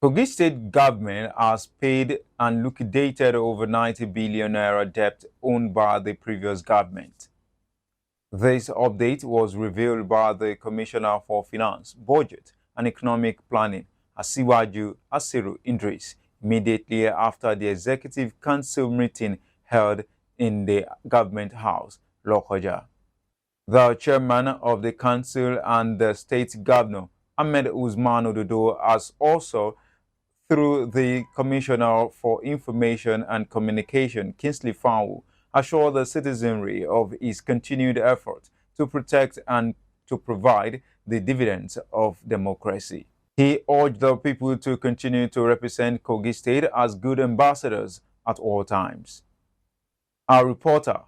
Kogi State Government has paid and liquidated over 90 billion naira debt owned by the previous government. This update was revealed by the Commissioner for Finance, Budget and Economic Planning, Asiwaju Asiru Idris, immediately after the Executive Council meeting held in the Government House, Lokoja. The chairman of the council and the state governor, Ahmed Usman Ododo, has also, through the Commissioner for Information and Communication, Kingsley Fanwo, assured the citizenry of his continued effort to protect and to provide the dividends of democracy. He urged the people to continue to represent Kogi State as good ambassadors at all times. Our reporter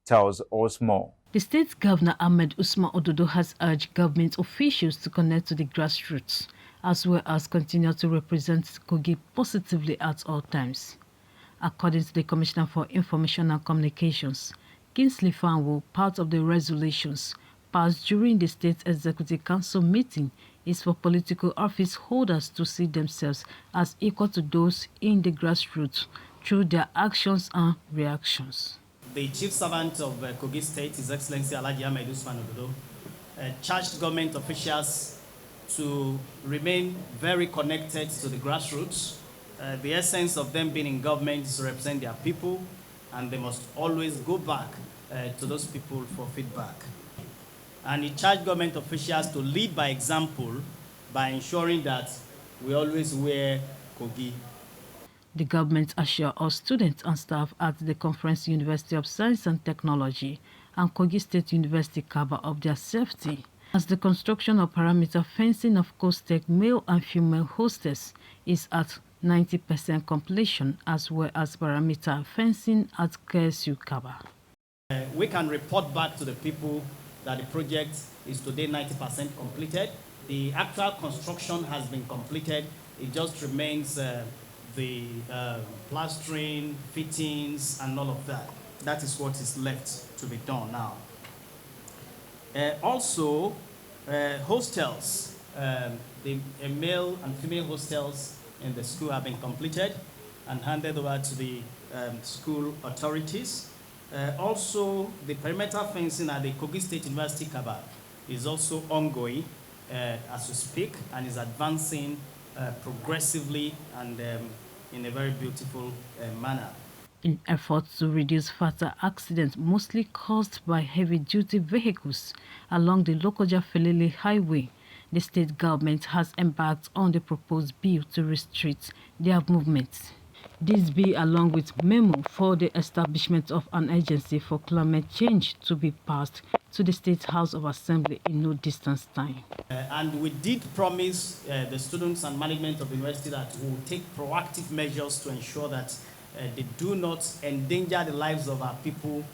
tells us more. The state governor Ahmed Usman Ododo has urged government officials to connect to the grassroots, as well as continue to represent Kogi positively at all times. According to the Commissioner for Information and Communications, Kingsley Fanwo, part of the resolutions passed during the State Executive Council meeting is for political office holders to see themselves as equal to those in the grassroots through their actions and reactions. The Chief Servant of Kogi State, His Excellency Ahmed Usman Ododo, charged government officials to remain very connected to the grassroots. The essence of them being in government is to represent their people, and they must always go back to those people for feedback. And he charged government officials to lead by example by ensuring that we always wear Kogi. The government assured all students and staff at the Conference University of Science and Technology and Kogi State University Kaba of their safety, as the construction of perimeter fencing of Costec male and female hostels is at 90% completion, as well as perimeter fencing at KSU Kaba. We can report back to the people that the project is today 90% completed. The actual construction has been completed. It just remains the plastering, fittings, and all of that. That is what is left to be done now. Also, hostels, the male and female hostels in the school have been completed and handed over to the school authorities. Also, the perimeter fencing at the Kogi State University Kaba is also ongoing as we speak and is advancing progressively and in a very beautiful manner. In efforts to reduce fatal accidents mostly caused by heavy-duty vehicles along the Lokoja-Felele Highway, the state government has embarked on the proposed bill to restrict their movements. This bill, along with memo for the establishment of an agency for climate change, to be passed to the State House of Assembly in no distant time. And we did promise the students and management of the university that we will take proactive measures to ensure that they do not endanger the lives of our people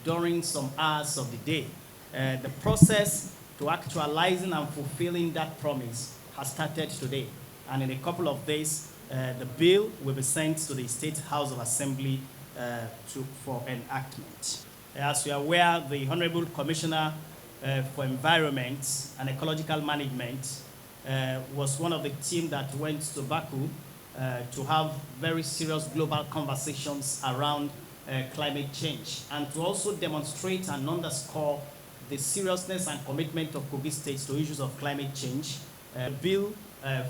during some hours of the day. The process to actualizing and fulfilling that promise has started today. And in a couple of days, the bill will be sent to the State House of Assembly for enactment. As you are aware, the Honorable Commissioner for Environment and Ecological Management was one of the team that went to Baku to have very serious global conversations around climate change and to also demonstrate and underscore the seriousness and commitment of Kogi State to issues of climate change. The bill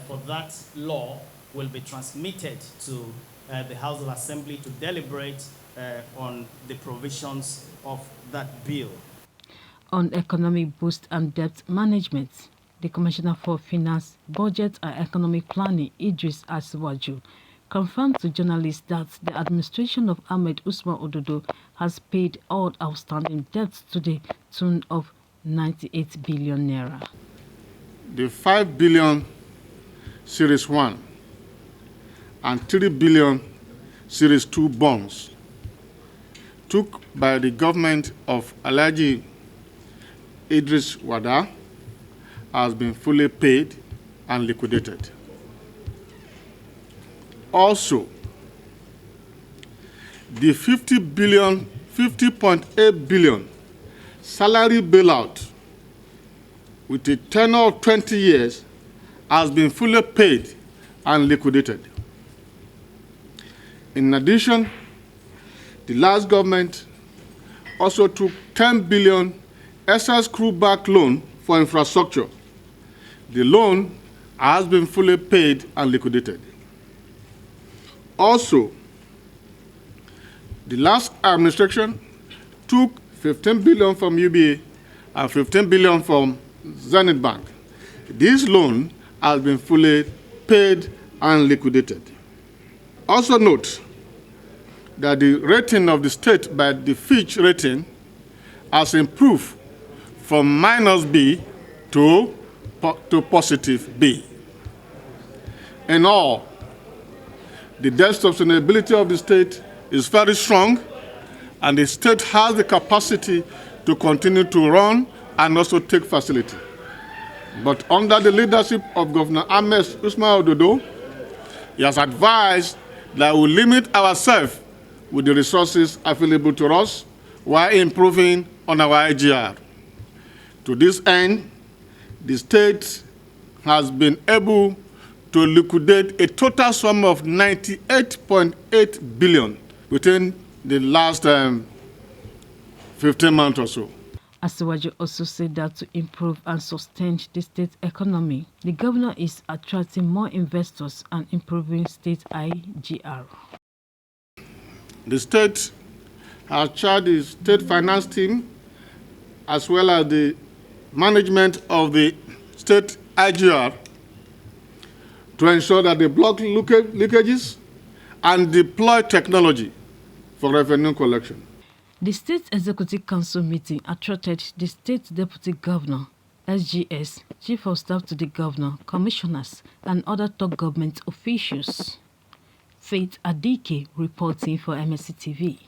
for that law will be transmitted to the House of Assembly to deliberate on the provisions of that bill. On economic boost and debt management, the Commissioner for Finance, Budget and Economic Planning, Idris Asiwaju, confirmed to journalists that the administration of Ahmed Usman Ododo has paid all outstanding debts to the tune of 98 billion naira. The 5 billion Series 1 and 3 billion Series 2 bonds took by the government of Asiwaju Idris Wada has been fully paid and liquidated. Also, the 50.8 billion salary bailout with a tenure of 20 years has been fully paid and liquidated. In addition, the last government also took 10 billion SS crew-back loan for infrastructure. The loan has been fully paid and liquidated. Also, the last administration took 15 billion from UBA and 15 billion from Zenith Bank. This loan has been fully paid and liquidated. Also note that the rating of the state by the Fitch rating has improved from -B to positive B. In all, the debt sustainability of the state is very strong, and the state has the capacity to continue to run and also take facility. But under the leadership of Governor Ahmed Usman Ododo, he has advised that we limit ourselves with the resources available to us while improving on our IGR. To this end, the state has been able to liquidate a total sum of 98.8 billion within the last 15 months or so. Asiwaju also said that to improve and sustain the state economy, the governor is attracting more investors and improving state IGR. The state has charged the state finance team as well as the management of the state IGR to ensure that they block leakages and deploy technology for revenue collection. The State Executive Council meeting attracted the State Deputy Governor, SGS, Chief of Staff to the Governor, Commissioners, and other top government officials. Faith Adike reporting for MSC TV.